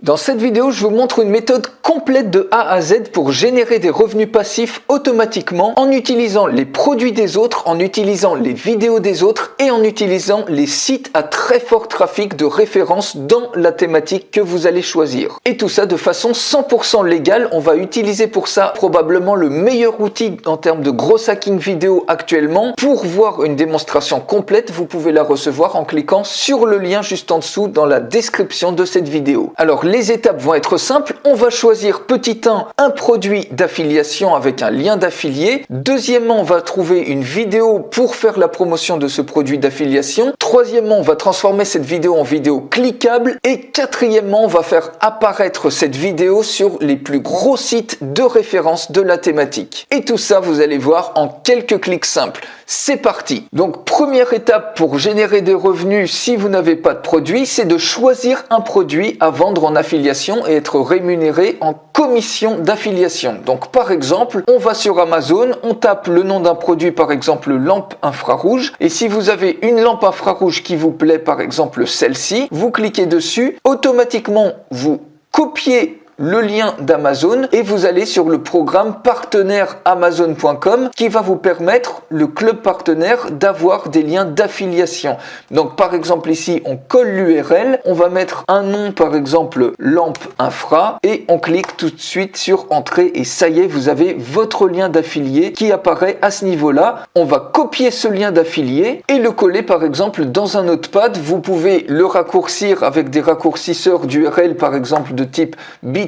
Dans cette vidéo, je vous montre une méthode complète de A à Z pour générer des revenus passifs automatiquement en utilisant les produits des autres, en utilisant les vidéos des autres et en utilisant les sites à très fort trafic de référence dans la thématique que vous allez choisir. Et tout ça de façon 100% légale. On va utiliser pour ça probablement le meilleur outil en termes de gros hacking vidéo actuellement. Pour voir une démonstration complète, vous pouvez la recevoir en cliquant sur le lien juste en dessous dans la description de cette vidéo. Alors les étapes vont être simples. On va choisir petit 1 un produit d'affiliation avec un lien d'affilié. Deuxièmement, on va trouver une vidéo pour faire la promotion de ce produit d'affiliation. Troisièmement, on va transformer cette vidéo en vidéo cliquable. Et quatrièmement, on va faire apparaître cette vidéo sur les plus gros sites de référence de la thématique. Et tout ça, vous allez voir en quelques clics simples. C'est parti! Donc, première étape pour générer des revenus si vous n'avez pas de produit, c'est de choisir un produit à vendre en affiliation et être rémunéré en commission d'affiliation. Donc, par exemple, on va sur Amazon, on tape le nom d'un produit, par exemple, lampe infrarouge. Et si vous avez une lampe infrarouge qui vous plaît, par exemple, celle-ci, vous cliquez dessus, automatiquement, vous copiez le lien d'Amazon et vous allez sur le programme partenaire Amazon.com qui va vous permettre, le club partenaire, d'avoir des liens d'affiliation. Donc par exemple ici on colle l'URL, on va mettre un nom par exemple lampe infra et on clique tout de suite sur entrée et ça y est, vous avez votre lien d'affilié qui apparaît à ce niveau-là. On va copier ce lien d'affilié et le coller par exemple dans un notepad. Vous pouvez le raccourcir avec des raccourcisseurs d'URL par exemple de type bit.ly.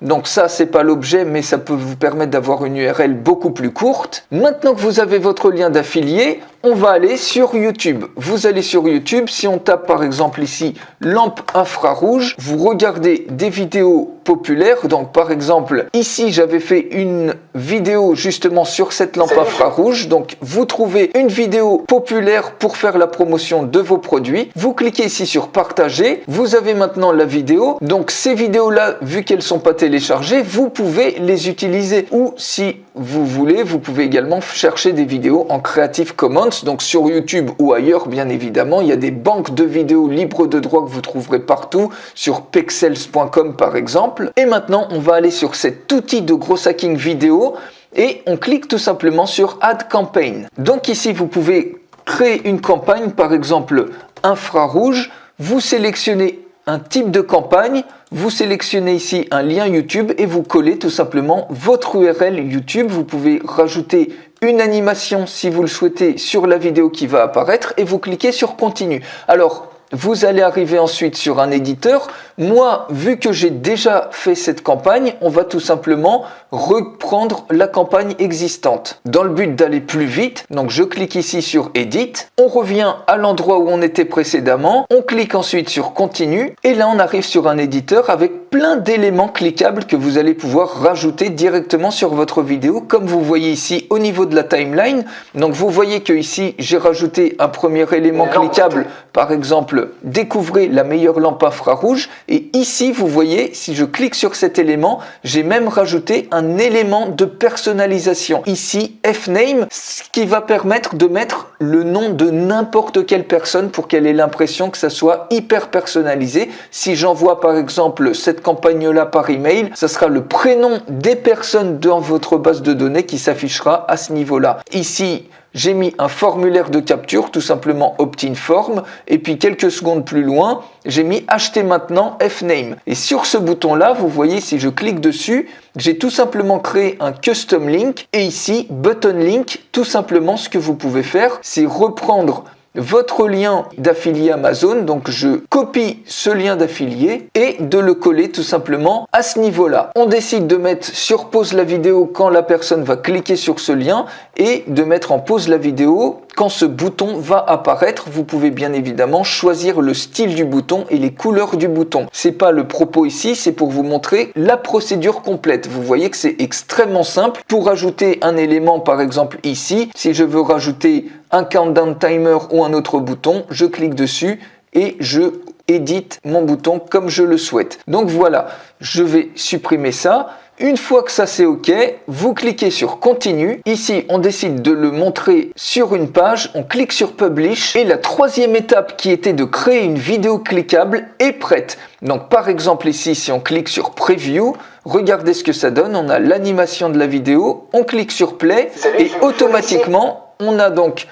Donc ça c'est pas l'objet mais ça peut vous permettre d'avoir une URL beaucoup plus courte. Maintenant que vous avez votre lien d'affilié, on va aller sur YouTube. Vous allez sur YouTube, si on tape par exemple ici lampe infrarouge, vous regardez des vidéos populaires. Donc par exemple ici j'avais fait une vidéo justement sur cette lampe infrarouge. Donc vous trouvez une vidéo populaire pour faire la promotion de vos produits. Vous cliquez ici sur partager. Vous avez maintenant la vidéo. Donc ces vidéos là, vu qu'elles sont pas téléchargées, vous pouvez les utiliser. Ou si vous voulez, vous pouvez également chercher des vidéos en Creative Commons. Donc sur YouTube ou ailleurs, bien évidemment, il y a des banques de vidéos libres de droit que vous trouverez partout, sur pexels.com par exemple. Et maintenant, on va aller sur cet outil de gros hacking vidéo et on clique tout simplement sur Add Campaign. Donc ici, vous pouvez créer une campagne, par exemple infrarouge. Vous sélectionnez un type de campagne, vous sélectionnez ici un lien YouTube et vous collez tout simplement votre URL YouTube. Vous pouvez rajouter une animation si vous le souhaitez sur la vidéo qui va apparaître et vous cliquez sur continue. Alors, vous allez arriver ensuite sur un éditeur. Moi, vu que j'ai déjà fait cette campagne, on va tout simplement reprendre la campagne existante. Dans le but d'aller plus vite, donc je clique ici sur Edit. On revient à l'endroit où on était précédemment. On clique ensuite sur Continue. Et là, on arrive sur un éditeur avec plein d'éléments cliquables que vous allez pouvoir rajouter directement sur votre vidéo. Comme vous voyez ici au niveau de la timeline. Donc, vous voyez que ici, j'ai rajouté un premier élément cliquable. Par exemple, découvrez la meilleure lampe infrarouge. Et ici, vous voyez, si je clique sur cet élément, j'ai même rajouté un élément de personnalisation. Ici, Fname, ce qui va permettre de mettre le nom de n'importe quelle personne pour qu'elle ait l'impression que ça soit hyper personnalisé. Si j'envoie par exemple cette campagne-là par email, ça sera le prénom des personnes dans votre base de données qui s'affichera à ce niveau-là. Ici, j'ai mis un formulaire de capture, tout simplement opt-in form, et puis quelques secondes plus loin, j'ai mis acheter maintenant Fname. Et sur ce bouton-là, vous voyez, si je clique dessus, j'ai tout simplement créé un custom link, et ici, button link, tout simplement ce que vous pouvez faire, c'est reprendre votre lien d'affilié Amazon, donc je copie ce lien d'affilié et de le coller tout simplement à ce niveau-là. On décide de mettre sur pause la vidéo quand la personne va cliquer sur ce lien et de mettre en pause la vidéo quand ce bouton va apparaître. Vous pouvez bien évidemment choisir le style du bouton et les couleurs du bouton. C'est pas le propos ici, c'est pour vous montrer la procédure complète. Vous voyez que c'est extrêmement simple. Pour ajouter un élément, par exemple ici, si je veux rajouter un countdown timer ou un autre bouton, je clique dessus et je édite mon bouton comme je le souhaite. Donc voilà, je vais supprimer ça. Une fois que ça c'est OK, vous cliquez sur Continue. Ici, on décide de le montrer sur une page. On clique sur Publish. Et la troisième étape qui était de créer une vidéo cliquable est prête. Donc par exemple ici, si on clique sur Preview, regardez ce que ça donne. On a l'animation de la vidéo. On clique sur Play et automatiquement, on a donc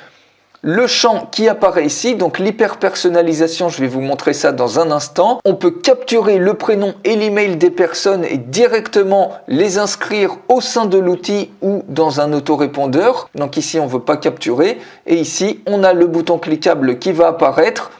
le champ qui apparaît ici, donc l'hyper-personnalisation, je vais vous montrer ça dans un instant. On peut capturer le prénom et l'email des personnes et directement les inscrire au sein de l'outil ou dans un autorépondeur. Donc ici, on ne veut pas capturer. Et ici, on a le bouton cliquable qui va apparaître.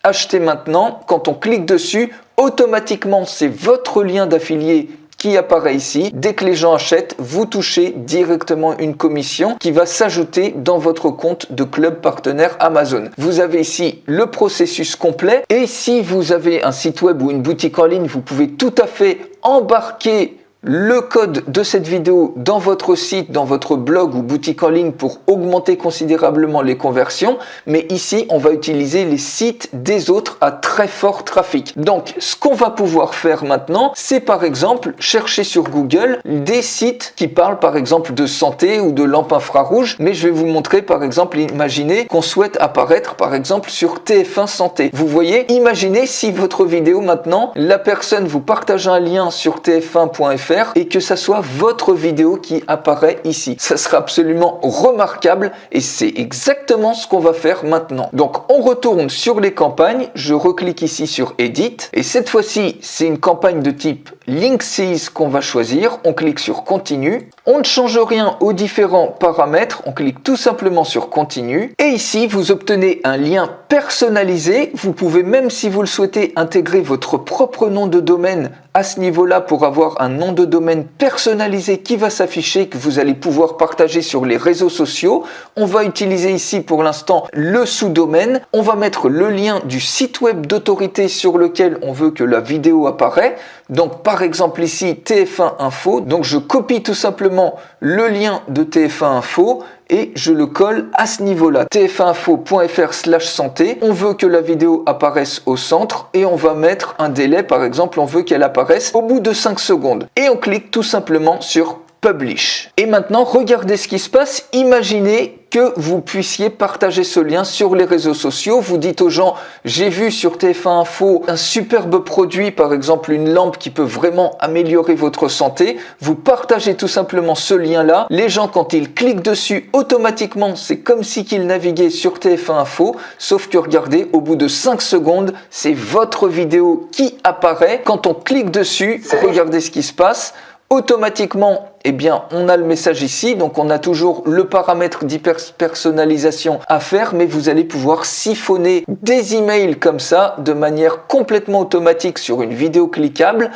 Acheter maintenant. Quand on clique dessus, automatiquement, c'est votre lien d'affilié qui apparaît ici. Dès que les gens achètent, vous touchez directement une commission qui va s'ajouter dans votre compte de club partenaire Amazon. Vous avez ici le processus complet et si vous avez un site web ou une boutique en ligne, vous pouvez tout à fait embarquer le code de cette vidéo dans votre site, dans votre blog ou boutique en ligne pour augmenter considérablement les conversions. Mais ici, on va utiliser les sites des autres à très fort trafic. Donc, ce qu'on va pouvoir faire maintenant, c'est par exemple chercher sur Google des sites qui parlent par exemple de santé ou de lampes infrarouges. Mais je vais vous montrer par exemple, imaginez qu'on souhaite apparaître par exemple sur TF1 Santé. Vous voyez, imaginez si votre vidéo maintenant, la personne vous partage un lien sur tf1.fr et que ça soit votre vidéo qui apparaît ici. Ça sera absolument remarquable et c'est exactement ce qu'on va faire maintenant. Donc on retourne sur les campagnes, je reclique ici sur Edit et cette fois-ci c'est une campagne de type Linksys qu'on va choisir. On clique sur Continue. On ne change rien aux différents paramètres, on clique tout simplement sur Continue et ici vous obtenez un lien personnalisé. Vous pouvez même si vous le souhaitez intégrer votre propre nom de domaine à ce niveau-là pour avoir un nom de domaine personnalisé qui va s'afficher, que vous allez pouvoir partager sur les réseaux sociaux. On va utiliser ici pour l'instant le sous-domaine. On va mettre le lien du site web d'autorité sur lequel on veut que la vidéo apparaît. Donc par exemple ici TF1 Info. Donc je copie tout simplement le lien de TF1 Info et je le colle à ce niveau-là. tf1info.fr/santé. On veut que la vidéo apparaisse au centre et on va mettre un délai. Par exemple, on veut qu'elle apparaisse au bout de 5 secondes. Et on clique tout simplement sur Publish. Et maintenant, regardez ce qui se passe. Imaginez que vous puissiez partager ce lien sur les réseaux sociaux. Vous dites aux gens, j'ai vu sur TF1 Info un superbe produit, par exemple une lampe qui peut vraiment améliorer votre santé. Vous partagez tout simplement ce lien-là. Les gens, quand ils cliquent dessus, automatiquement, c'est comme si qu'ils naviguaient sur TF1 Info. Sauf que regardez, au bout de 5 secondes, c'est votre vidéo qui apparaît. Quand on clique dessus, regardez ce qui se passe. Automatiquement, eh bien, on a le message ici, donc on a toujours le paramètre d'hyper-personnalisation à faire, mais vous allez pouvoir siphonner des emails comme ça, de manière complètement automatique sur une vidéo cliquable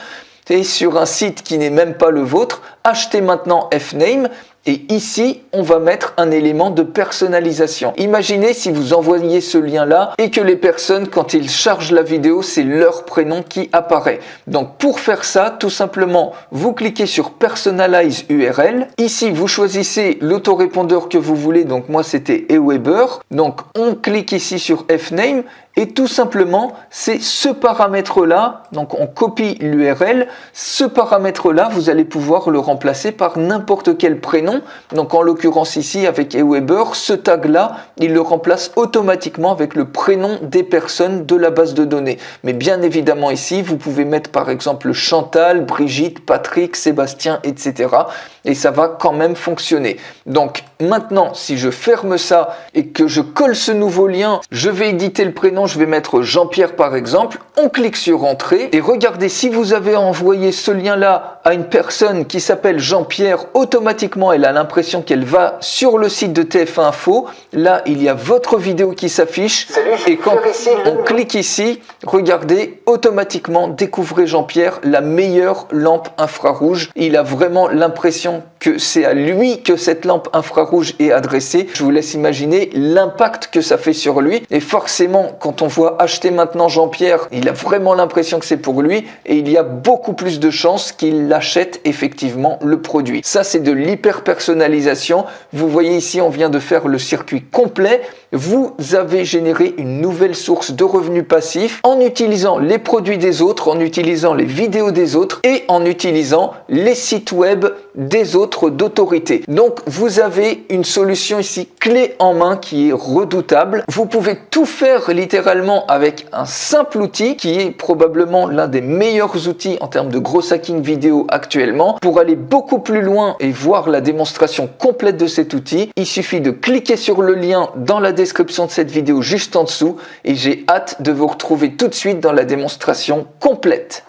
et sur un site qui n'est même pas le vôtre. Achetez maintenant Fname. Et ici, on va mettre un élément de personnalisation. Imaginez si vous envoyez ce lien-là et que les personnes, quand ils chargent la vidéo, c'est leur prénom qui apparaît. Donc pour faire ça, tout simplement, vous cliquez sur Personalize URL. Ici, vous choisissez l'autorépondeur que vous voulez. Donc moi, c'était Aweber. Donc on clique ici sur Fname. Et tout simplement, c'est ce paramètre-là, donc on copie l'URL, ce paramètre-là, vous allez pouvoir le remplacer par n'importe quel prénom. Donc en l'occurrence ici, avec Aweber, ce tag-là, il le remplace automatiquement avec le prénom des personnes de la base de données. Mais bien évidemment ici, vous pouvez mettre par exemple Chantal, Brigitte, Patrick, Sébastien, etc. Et ça va quand même fonctionner. Donc maintenant, si je ferme ça et que je colle ce nouveau lien, je vais éditer le prénom, je vais mettre Jean-Pierre par exemple, on clique sur Entrée et regardez, si vous avez envoyé ce lien-là à une personne qui s'appelle Jean-Pierre, automatiquement elle a l'impression qu'elle va sur le site de TF1 Info. Là, il y a votre vidéo qui s'affiche et quand on clique ici, regardez, automatiquement découvrez Jean-Pierre, la meilleure lampe infrarouge. Il a vraiment l'impression que c'est à lui que cette lampe infrarouge est adressée, je vous laisse imaginer l'impact que ça fait sur lui. Et forcément, quand on voit acheter maintenant Jean-Pierre, il a vraiment l'impression que c'est pour lui et il y a beaucoup plus de chances qu'il achète effectivement le produit. Ça, c'est de l'hyper personnalisation. Vous voyez ici, on vient de faire le circuit complet. Vous avez généré une nouvelle source de revenus passifs en utilisant les produits des autres, en utilisant les vidéos des autres et en utilisant les sites web des autres d'autorité. Donc vous avez une solution ici clé en main qui est redoutable. Vous pouvez tout faire littéralement avec un simple outil qui est probablement l'un des meilleurs outils en termes de gros hacking vidéo actuellement. Pour aller beaucoup plus loin et voir la démonstration complète de cet outil, il suffit de cliquer sur le lien dans la description de cette vidéo juste en dessous et j'ai hâte de vous retrouver tout de suite dans la démonstration complète.